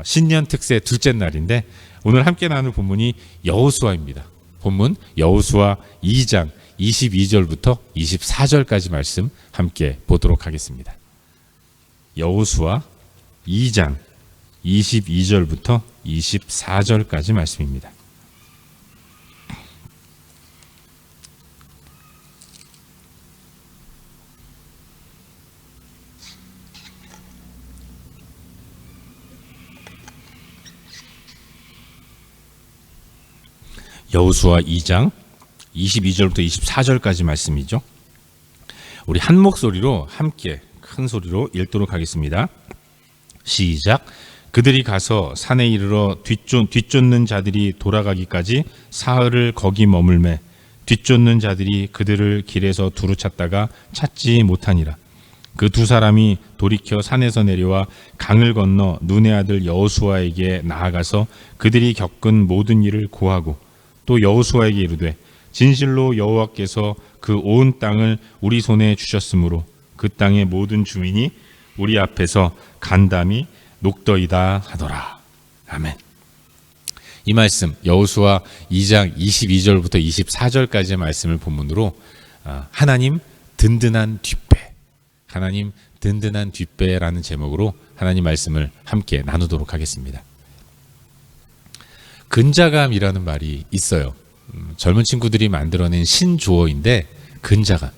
신년 특세 둘째 날인데 오늘 함께 나눌 본문이 여호수아입니다. 본문 여호수아 2장 22절부터 24절까지 말씀 함께 보도록 하겠습니다. 여호수아 2장 22절부터 24절까지 말씀입니다. 여호수아 2장 22절부터 24절까지 말씀이죠. 우리 한 목소리로 함께 큰 소리로 읽도록 하겠습니다. 시작. 그들이 가서 산에 이르러 뒤쫓는 자들이 돌아가기까지 사흘을 거기 머물매 뒤쫓는 자들이 그들을 길에서 두루 찾다가 찾지 못하니라. 그 두 사람이 돌이켜 산에서 내려와 강을 건너 눈의 아들 여호수아에게 나아가서 그들이 겪은 모든 일을 고하고 또 여호수아에게 이르되 진실로 여호와께서 그 온 땅을 우리 손에 주셨으므로 그 땅의 모든 주민이 우리 앞에서 간담이 녹더이다 하더라. 아멘. 이 말씀 여호수아 2장 22절부터 24절까지의 말씀을 본문으로 하나님 든든한 뒷배, 하나님 든든한 뒷배라는 제목으로 하나님 말씀을 함께 나누도록 하겠습니다. 근자감이라는 말이 있어요. 젊은 친구들이 만들어낸 신조어인데 근자감,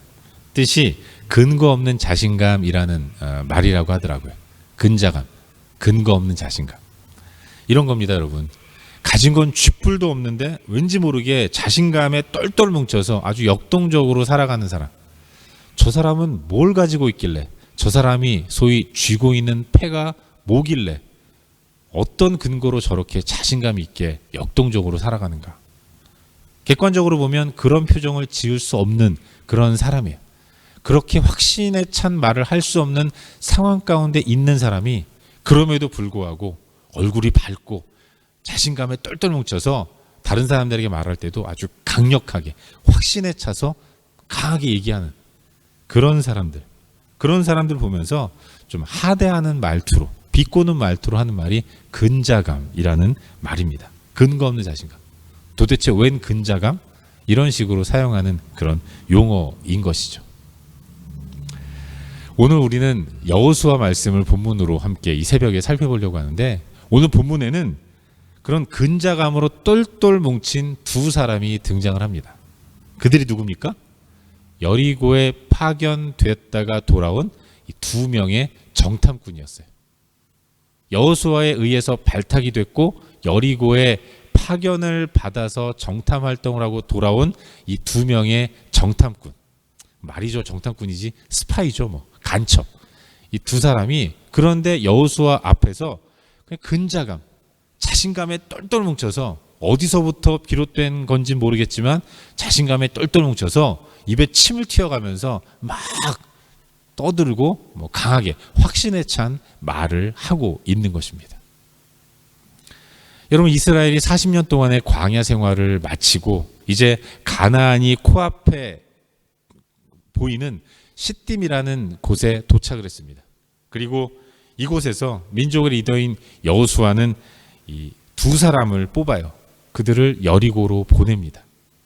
뜻이 근거 없는 자신감이라는 말이라고 하더라고요. 근자감, 근거 없는 자신감. 이런 겁니다, 여러분. 가진 건 쥐뿔도 없는데 왠지 모르게 자신감에 똘똘 뭉쳐서 아주 역동적으로 살아가는 사람. 저 사람은 뭘 가지고 있길래, 저 사람이 소위 쥐고 있는 패가 뭐길래 어떤 근거로 저렇게 자신감 있게 역동적으로 살아가는가. 객관적으로 보면 그런 표정을 지을 수 없는 그런 사람이에요. 그렇게 확신에 찬 말을 할 수 없는 상황 가운데 있는 사람이 그럼에도 불구하고 얼굴이 밝고 자신감에 똘똘 뭉쳐서 다른 사람들에게 말할 때도 아주 강력하게 확신에 차서 강하게 얘기하는 그런 사람들 보면서 좀 하대하는 말투로, 비꼬는 말투로 하는 말이 근자감이라는 말입니다. 근거 없는 자신감. 도대체 웬 근자감? 이런 식으로 사용하는 그런 용어인 것이죠. 오늘 우리는 여호수아 말씀을 본문으로 함께 이 새벽에 살펴보려고 하는데 오늘 본문에는 그런 근자감으로 똘똘 뭉친 두 사람이 등장을 합니다. 그들이 누굽니까? 여리고에 파견됐다가 돌아온 이 두 명의 정탐꾼이었어요. 여호수아에 의해서 발탁이 됐고 여리고에 파견을 받아서 정탐 활동을 하고 돌아온 이 두 명의 정탐꾼. 말이죠. 정탐꾼이지 스파이죠. 뭐 간첩. 이 두 사람이 그런데 여호수아 앞에서 그냥 근자감, 자신감에 똘똘 뭉쳐서 어디서부터 비롯된 건지 모르겠지만 자신감에 똘똘 뭉쳐서 입에 침을 튀어가면서 막 떠들고 뭐 강하게 확신에 찬 말을 하고 있는 것입니다. 여러분, 이스라엘이 40년 동안의 광야 생활을 마치고 이제 가나안이 코앞에 보이는 시딤이라는 곳에 도착을 했습니다. 그리고 이곳에서 민족의 리더인 여호수아는 이 두 사람을 뽑아요. 그들을 여리고로 보냅니다.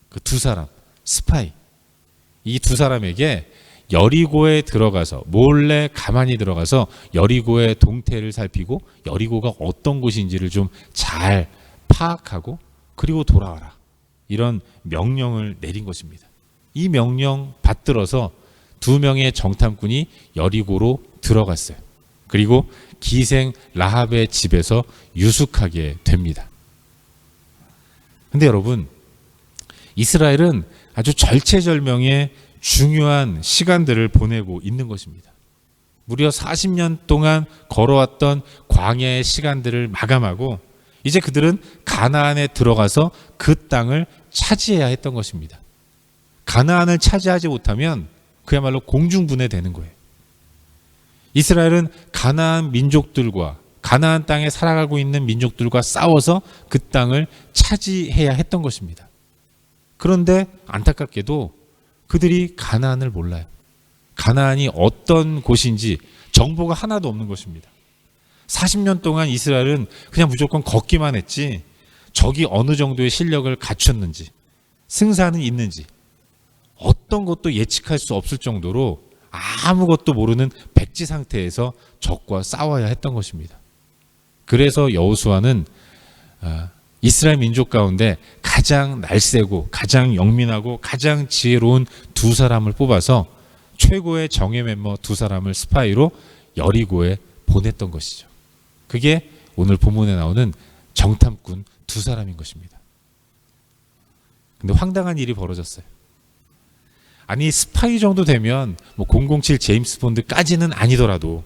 그 두 사람, 스파이. 이 두 사람에게 여리고에 들어가서 몰래 가만히 들어가서 여리고의 동태를 살피고 여리고가 어떤 곳인지를 좀 잘 파악하고 그리고 돌아와라. 이런 명령을 내린 것입니다. 이 명령 받들어서 두 명의 정탐꾼이 여리고로 들어갔어요. 그리고 기생 라합의 집에서 유숙하게 됩니다. 근데 여러분, 이스라엘은 아주 절체절명의 중요한 시간들을 보내고 있는 것입니다. 무려 40년 동안 걸어왔던 광야의 시간들을 마감하고 이제 그들은 가나안에 들어가서 그 땅을 차지해야 했던 것입니다. 가나안을 차지하지 못하면 그야말로 공중분해되는 거예요. 이스라엘은 가나안 민족들과 가나안 땅에 살아가고 있는 민족들과 싸워서 그 땅을 차지해야 했던 것입니다. 그런데 안타깝게도 그들이 가나안을 몰라요. 가나안이 어떤 곳인지 정보가 하나도 없는 것입니다. 40년 동안 이스라엘은 그냥 무조건 걷기만 했지 적이 어느 정도의 실력을 갖췄는지 승산은 있는지 어떤 것도 예측할 수 없을 정도로 아무것도 모르는 백지 상태에서 적과 싸워야 했던 것입니다. 그래서 여호수아는 이스라엘 민족 가운데 가장 날쌔고 가장 영민하고 가장 지혜로운 두 사람을 뽑아서 최고의 정예 멤버 두 사람을 스파이로 여리고에 보냈던 것이죠. 그게 오늘 본문에 나오는 정탐꾼 두 사람인 것입니다. 근데 황당한 일이 벌어졌어요. 아니 스파이 정도 되면 뭐 007 제임스 본드까지는 아니더라도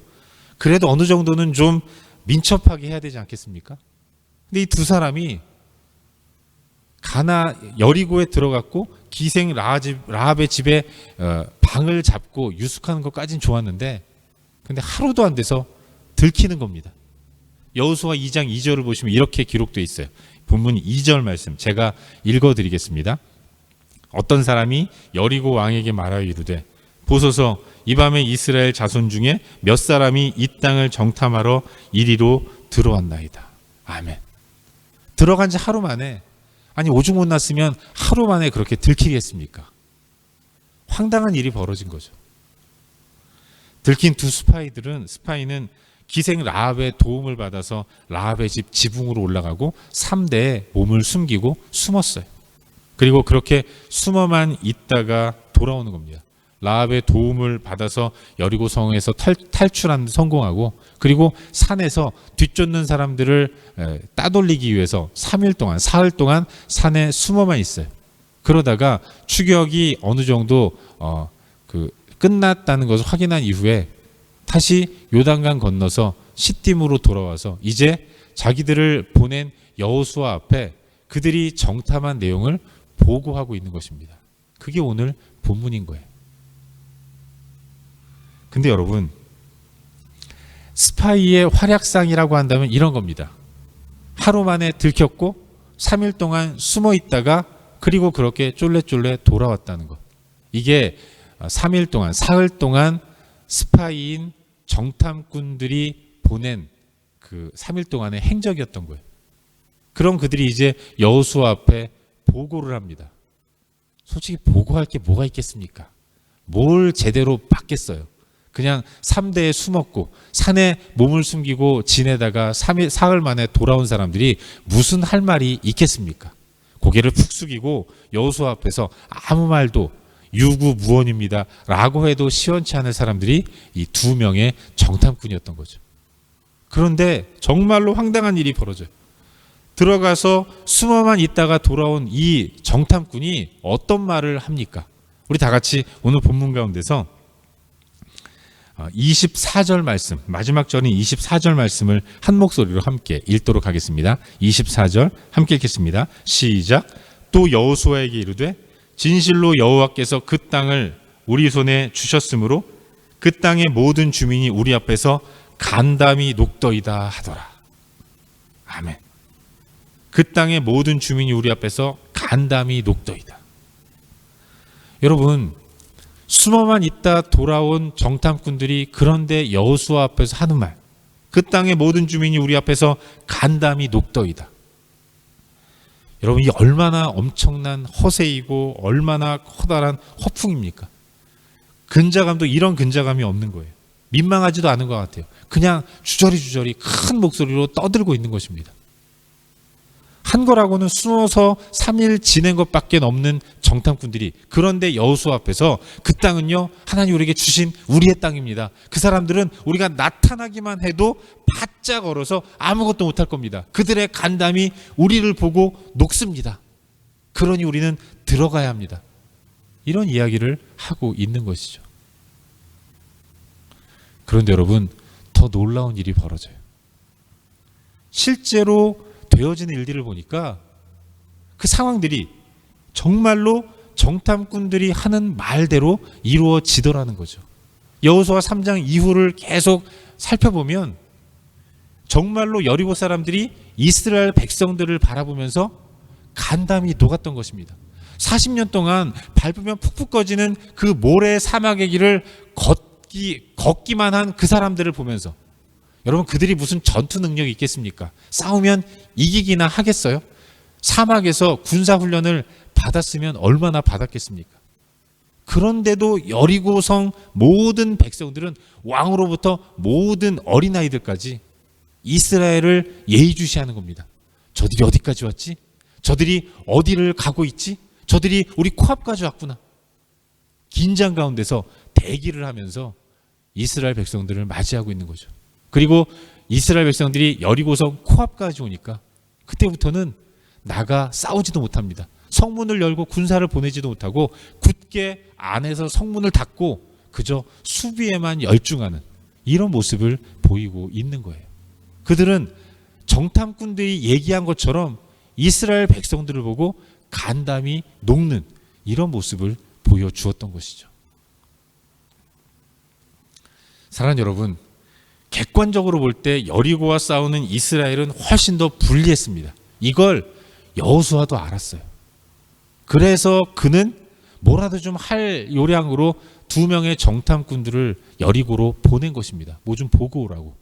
그래도 어느 정도는 좀 민첩하게 해야 되지 않겠습니까? 근데 이 두 사람이 여리고에 들어갔고 기생 라합의 집에 방을 잡고 유숙하는 것까지는 좋았는데 근데 하루도 안 돼서 들키는 겁니다. 여호수아 2장 2절을 보시면 이렇게 기록되어 있어요. 본문 2절 말씀 제가 읽어드리겠습니다. 어떤 사람이 여리고 왕에게 말하여 이르되 보소서 이 밤에 이스라엘 자손 중에 몇 사람이 이 땅을 정탐하러 이리로 들어왔나이다. 아멘. 들어간 지 하루 만에 아니 오죽 못났으면 하루 만에 그렇게 들키겠습니까? 황당한 일이 벌어진 거죠. 들킨 두 스파이는 기생 라합의 도움을 받아서 라합의 집 지붕으로 올라가고 3대에 몸을 숨기고 숨었어요. 그리고 그렇게 숨어만 있다가 돌아오는 겁니다. 라합의 도움을 받아서 여리고 성에서 탈출하는 데 성공하고 그리고 산에서 뒤쫓는 사람들을 따돌리기 위해서 3일 동안 사흘 동안 산에 숨어만 있어요. 그러다가 추격이 어느 정도 끝났다는 것을 확인한 이후에 다시 요단강 건너서 시딤으로 돌아와서 이제 자기들을 보낸 여호수아 앞에 그들이 정탐한 내용을 보고하고 있는 것입니다. 그게 오늘 본문인 거예요. 근데 여러분 스파이의 활약상이라고 한다면 이런 겁니다. 하루 만에 들켰고 3일 동안 숨어 있다가 그리고 그렇게 쫄래쫄래 돌아왔다는 것. 이게 3일 동안 사흘 동안 스파이인 정탐꾼들이 보낸 그 3일 동안의 행적이었던 거예요. 그럼 그들이 이제 여호수아 앞에 보고를 합니다. 솔직히 보고할 게 뭐가 있겠습니까? 뭘 제대로 받겠어요. 그냥 3대에 숨었고 산에 몸을 숨기고 지내다가 사흘 만에 돌아온 사람들이 무슨 할 말이 있겠습니까? 고개를 푹 숙이고 여호수아 앞에서 아무 말도 유구무원입니다 라고 해도 시원치 않을 사람들이 이 두 명의 정탐꾼이었던 거죠. 그런데 정말로 황당한 일이 벌어져요. 들어가서 숨어만 있다가 돌아온 이 정탐꾼이 어떤 말을 합니까? 우리 다 같이 오늘 본문 가운데서 24절 말씀, 마지막 절인 24절 말씀을 한 목소리로 함께 읽도록 하겠습니다. 24절 함께 읽겠습니다. 시작. 또 여호수아에게 이르되 진실로 여호와께서 그 땅을 우리 손에 주셨으므로 그 땅의 모든 주민이 우리 앞에서 간담이 녹더이다 하더라. 아멘. 그 땅의 모든 주민이 우리 앞에서 간담이 녹더이다. 여러분 숨어만 있다 돌아온 정탐꾼들이 그런데 여호수아 앞에서 하는 말, 그 땅의 모든 주민이 우리 앞에서 간담이 녹더이다. 여러분 이 얼마나 엄청난 허세이고 얼마나 커다란 허풍입니까? 근자감도 이런 근자감이 없는 거예요. 민망하지도 않은 것 같아요. 그냥 주저리 큰 목소리로 떠들고 있는 것입니다. 한 거라고는 숨어서 3일 지낸 것밖에 없는 정탐꾼들이 그런데 여호수아 앞에서 그 땅은요 하나님 우리에게 주신 우리의 땅입니다. 그 사람들은 우리가 나타나기만 해도 바짝 얼어서 아무것도 못할 겁니다. 그들의 간담이 우리를 보고 녹습니다. 그러니 우리는 들어가야 합니다. 이런 이야기를 하고 있는 것이죠. 그런데 여러분 더 놀라운 일이 벌어져요. 실제로 되어지는 일들을 보니까 그 상황들이 정말로 정탐꾼들이 하는 말대로 이루어지더라는 거죠. 여호수아 3장 이후를 계속 살펴보면 정말로 여리고 사람들이 이스라엘 백성들을 바라보면서 간담이 녹았던 것입니다. 40년 동안 밟으면 푹푹 꺼지는 그 모래 사막의 길을 걷기만 한 그 사람들을 보면서 여러분, 그들이 무슨 전투 능력이 있겠습니까? 싸우면 이기기나 하겠어요? 사막에서 군사훈련을 받았으면 얼마나 받았겠습니까? 그런데도 여리고성 모든 백성들은, 왕으로부터 모든 어린아이들까지 이스라엘을 예의주시하는 겁니다. 저들이 어디까지 왔지? 저들이 어디를 가고 있지? 저들이 우리 코앞까지 왔구나. 긴장 가운데서 대기를 하면서 이스라엘 백성들을 맞이하고 있는 거죠. 그리고 이스라엘 백성들이 여리고성 코앞까지 오니까 그때부터는 나가 싸우지도 못합니다. 성문을 열고 군사를 보내지도 못하고 굳게 안에서 성문을 닫고 그저 수비에만 열중하는 이런 모습을 보이고 있는 거예요. 그들은 정탐꾼들이 얘기한 것처럼 이스라엘 백성들을 보고 간담이 녹는 이런 모습을 보여주었던 것이죠. 사랑하는 여러분, 객관적으로 볼 때 여리고와 싸우는 이스라엘은 훨씬 더 불리했습니다. 이걸 여호수아도 알았어요. 그래서 그는 뭐라도 좀 할 요량으로 2명의 정탐꾼들을 여리고로 보낸 것입니다. 뭐 좀 보고 오라고.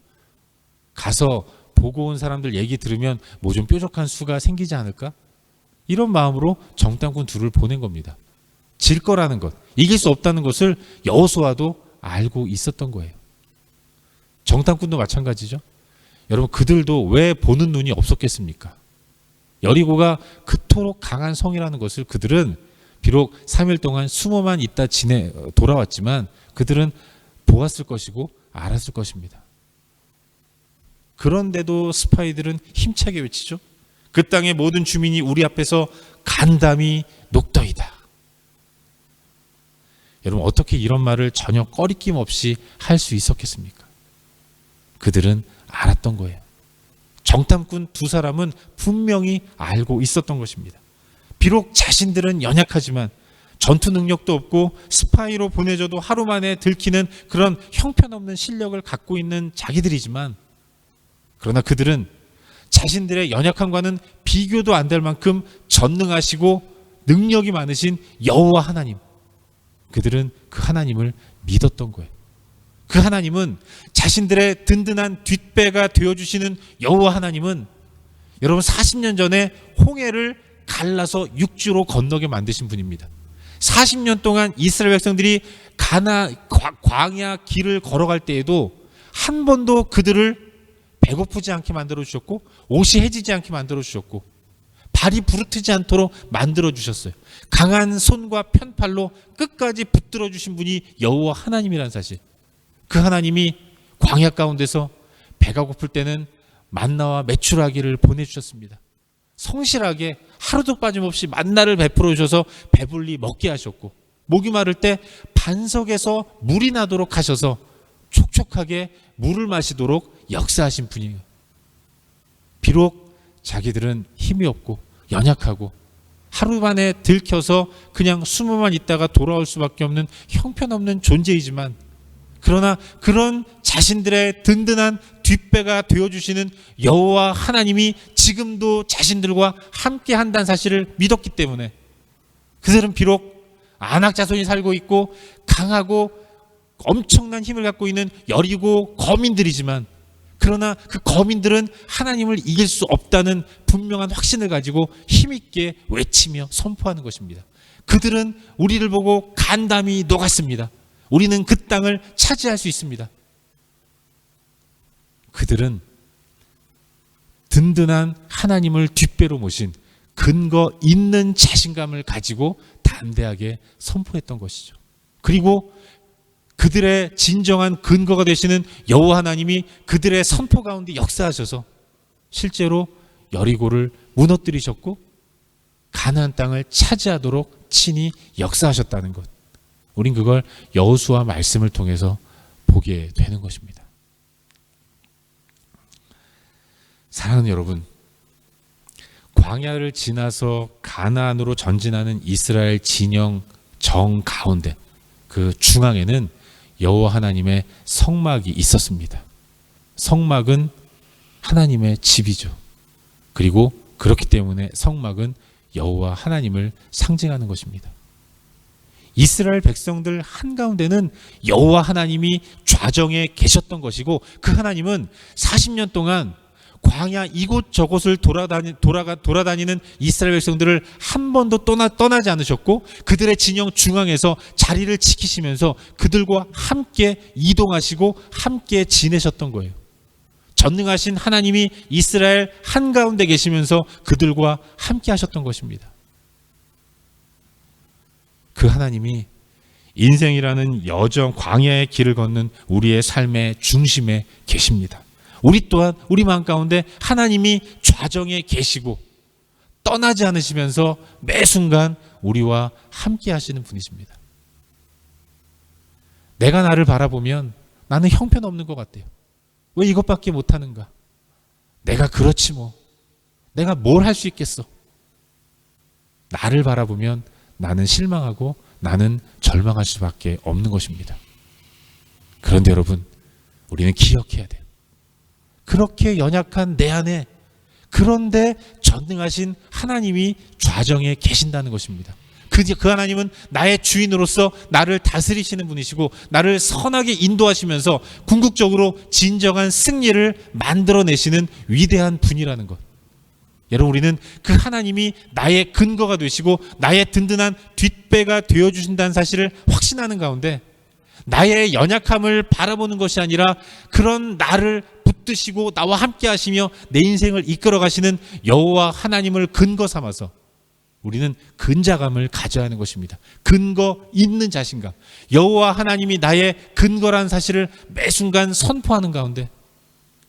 가서 보고 온 사람들 얘기 들으면 뭐 좀 뾰족한 수가 생기지 않을까? 이런 마음으로 정탐꾼 둘을 보낸 겁니다. 질 거라는 것, 이길 수 없다는 것을 여호수아도 알고 있었던 거예요. 정탐꾼도 마찬가지죠. 여러분, 그들도 왜 보는 눈이 없었겠습니까? 여리고가 그토록 강한 성이라는 것을 그들은 비록 3일 동안 숨어만 있다 돌아왔지만 그들은 보았을 것이고 알았을 것입니다. 그런데도 스파이들은 힘차게 외치죠. 그 땅의 모든 주민이 우리 앞에서 간담이 녹더이다. 여러분, 어떻게 이런 말을 전혀 꺼리낌 없이 할 수 있었겠습니까? 그들은 알았던 거예요. 정탐꾼 2사람은 분명히 알고 있었던 것입니다. 비록 자신들은 연약하지만 전투 능력도 없고 스파이로 보내줘도 하루 만에 들키는 그런 형편없는 실력을 갖고 있는 자기들이지만, 그러나 그들은 자신들의 연약함과는 비교도 안 될 만큼 전능하시고 능력이 많으신 여호와 하나님, 그들은 그 하나님을 믿었던 거예요. 그 하나님은, 자신들의 든든한 뒷배가 되어주시는 여호와 하나님은 여러분 40년 전에 홍해를 갈라서 육지로 건너게 만드신 분입니다. 40년 동안 이스라엘 백성들이 광야 길을 걸어갈 때에도 한 번도 그들을 배고프지 않게 만들어 주셨고 옷이 해지지 않게 만들어 주셨고 발이 부르트지 않도록 만들어 주셨어요. 강한 손과 편팔로 끝까지 붙들어 주신 분이 여호와 하나님이라는 사실. 그 하나님이 광야 가운데서 배가 고플 때는 만나와 메추라기를 보내주셨습니다. 성실하게 하루도 빠짐없이 만나를 베풀어 주셔서 배불리 먹게 하셨고, 목이 마를 때 반석에서 물이 나도록 하셔서 촉촉하게 물을 마시도록 역사하신 분이에요. 비록 자기들은 힘이 없고 연약하고 하루 만에 들켜서 그냥 숨어만 있다가 돌아올 수밖에 없는 형편없는 존재이지만, 그러나 그런 자신들의 든든한 뒷배가 되어주시는 여호와 하나님이 지금도 자신들과 함께 한다는 사실을 믿었기 때문에 그들은 비록 안악 자손이 살고 있고 강하고 엄청난 힘을 갖고 있는 여리고 거민들이지만, 그러나 그 거민들은 하나님을 이길 수 없다는 분명한 확신을 가지고 힘있게 외치며 선포하는 것입니다. 그들은 우리를 보고 간담이 녹았습니다. 우리는 그 땅을 차지할 수 있습니다. 그들은 든든한 하나님을 뒷배로 모신 근거 있는 자신감을 가지고 담대하게 선포했던 것이죠. 그리고 그들의 진정한 근거가 되시는 여호와 하나님이 그들의 선포 가운데 역사하셔서 실제로 여리고를 무너뜨리셨고 가나안 땅을 차지하도록 친히 역사하셨다는 것, 우린 그걸 여호수아 말씀을 통해서 보게 되는 것입니다. 사랑하는 여러분, 광야를 지나서 가나안으로 전진하는 이스라엘 진영 정 가운데 그 중앙에는 여호와 하나님의 성막이 있었습니다. 성막은 하나님의 집이죠. 그리고 그렇기 때문에 성막은 여호와 하나님을 상징하는 것입니다. 이스라엘 백성들 한가운데는 여호와 하나님이 좌정에 계셨던 것이고, 그 하나님은 40년 동안 광야 이곳저곳을 돌아다니는 이스라엘 백성들을 한 번도 떠나지 않으셨고, 그들의 진영 중앙에서 자리를 지키시면서 그들과 함께 이동하시고 함께 지내셨던 거예요. 전능하신 하나님이 이스라엘 한가운데 계시면서 그들과 함께 하셨던 것입니다. 그 하나님이 인생이라는 여정, 광야의 길을 걷는 우리의 삶의 중심에 계십니다. 우리 또한 우리 마음 가운데 하나님이 좌정에 계시고 떠나지 않으시면서 매 순간 우리와 함께 하시는 분이십니다. 내가 나를 바라보면 나는 형편없는 것 같아요. 왜 이것밖에 못하는가? 내가 그렇지 뭐. 내가 뭘 할 수 있겠어? 나를 바라보면 나는 실망하고 나는 절망할 수밖에 없는 것입니다. 그런데 여러분, 우리는 기억해야 돼요. 그렇게 연약한 내 안에, 그런데 전능하신 하나님이 좌정에 계신다는 것입니다. 그 하나님은 나의 주인으로서 나를 다스리시는 분이시고 나를 선하게 인도하시면서 궁극적으로 진정한 승리를 만들어내시는 위대한 분이라는 것. 여러분, 우리는 그 하나님이 나의 근거가 되시고 나의 든든한 뒷배가 되어주신다는 사실을 확신하는 가운데, 나의 연약함을 바라보는 것이 아니라 그런 나를 붙드시고 나와 함께 하시며 내 인생을 이끌어 가시는 여호와 하나님을 근거 삼아서 우리는 근자감을 가져야 하는 것입니다. 근거 있는 자신감. 여호와 하나님이 나의 근거라는 사실을 매 순간 선포하는 가운데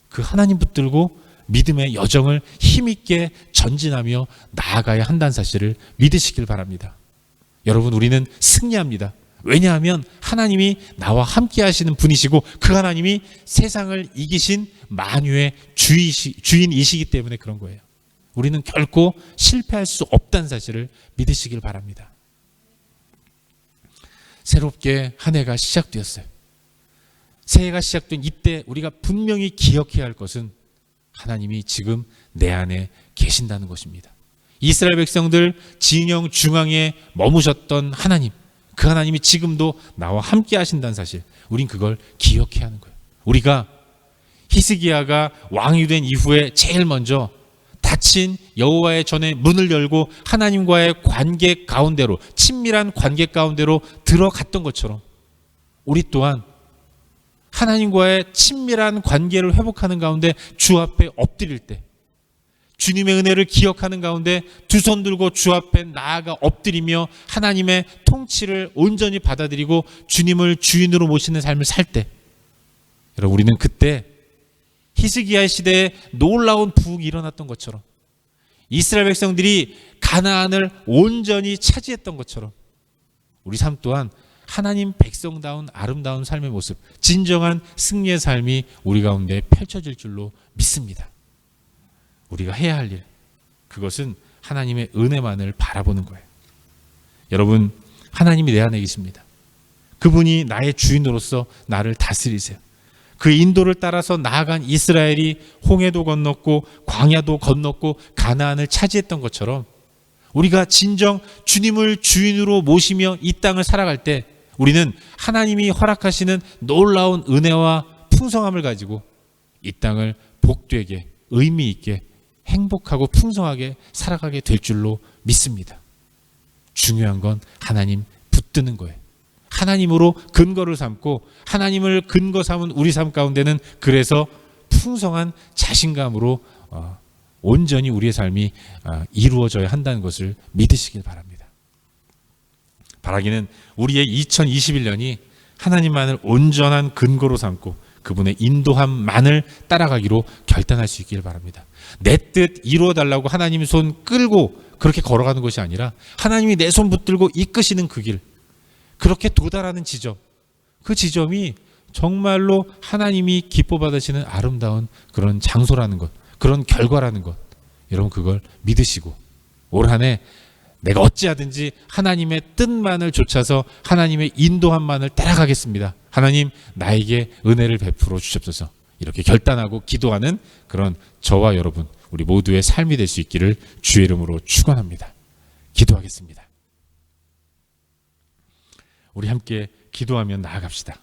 그 하나님 붙들고 믿음의 여정을 힘있게 전진하며 나아가야 한다는 사실을 믿으시길 바랍니다. 여러분, 우리는 승리합니다. 왜냐하면 하나님이 나와 함께 하시는 분이시고 그 하나님이 세상을 이기신 만유의 주인이시기 때문에 그런 거예요. 우리는 결코 실패할 수 없다는 사실을 믿으시길 바랍니다. 새롭게 한 해가 시작되었어요. 새해가 시작된 이때 우리가 분명히 기억해야 할 것은 하나님이 지금 내 안에 계신다는 것입니다. 이스라엘 백성들 진영 중앙에 머무셨던 하나님, 그 하나님이 지금도 나와 함께 하신다는 사실, 우린 그걸 기억해야 하는 거예요. 우리가 히스기야가 왕이 된 이후에 제일 먼저 닫힌 여호와의 전에 문을 열고 하나님과의 관계 가운데로, 친밀한 관계 가운데로 들어갔던 것처럼 우리 또한 하나님과의 친밀한 관계를 회복하는 가운데 주 앞에 엎드릴 때, 주님의 은혜를 기억하는 가운데 두 손 들고 주 앞에 나아가 엎드리며 하나님의 통치를 온전히 받아들이고 주님을 주인으로 모시는 삶을 살 때, 여러분, 우리는 그때 히스기야 시대에 놀라운 부흥이 일어났던 것처럼, 이스라엘 백성들이 가나안을 온전히 차지했던 것처럼 우리 삶 또한 하나님 백성다운 아름다운 삶의 모습, 진정한 승리의 삶이 우리 가운데 펼쳐질 줄로 믿습니다. 우리가 해야 할 일, 그것은 하나님의 은혜만을 바라보는 거예요. 여러분, 하나님이 내 안에 계십니다. 그분이 나의 주인으로서 나를 다스리세요. 그 인도를 따라서 나아간 이스라엘이 홍해도 건넜고 광야도 건넜고 가나안을 차지했던 것처럼 우리가 진정 주님을 주인으로 모시며 이 땅을 살아갈 때 우리는 하나님이 허락하시는 놀라운 은혜와 풍성함을 가지고 이 땅을 복되게, 의미 있게, 행복하고 풍성하게 살아가게 될 줄로 믿습니다. 중요한 건 하나님 붙드는 거예요. 하나님으로 근거를 삼고 하나님을 근거 삼은 우리 삶 가운데는 그래서 풍성한 자신감으로 온전히 우리의 삶이 이루어져야 한다는 것을 믿으시길 바랍니다. 바라기는 우리의 2021년이 하나님만을 온전한 근거로 삼고 그분의 인도함만을 따라가기로 결단할 수 있기를 바랍니다. 내 뜻 이루어달라고 하나님의 손 끌고 그렇게 걸어가는 것이 아니라 하나님이 내 손 붙들고 이끄시는 그 길, 그렇게 도달하는 지점, 그 지점이 정말로 하나님이 기뻐 받으시는 아름다운 그런 장소라는 것, 그런 결과라는 것, 여러분 그걸 믿으시고 올 한 해 내가 어찌하든지 하나님의 뜻만을 좇아서 하나님의 인도함만을 따라가겠습니다. 하나님 나에게 은혜를 베풀어 주십소서. 이렇게 결단하고 기도하는 그런 저와 여러분, 우리 모두의 삶이 될 수 있기를 주의 이름으로 축원합니다. 기도하겠습니다. 우리 함께 기도하며 나아갑시다.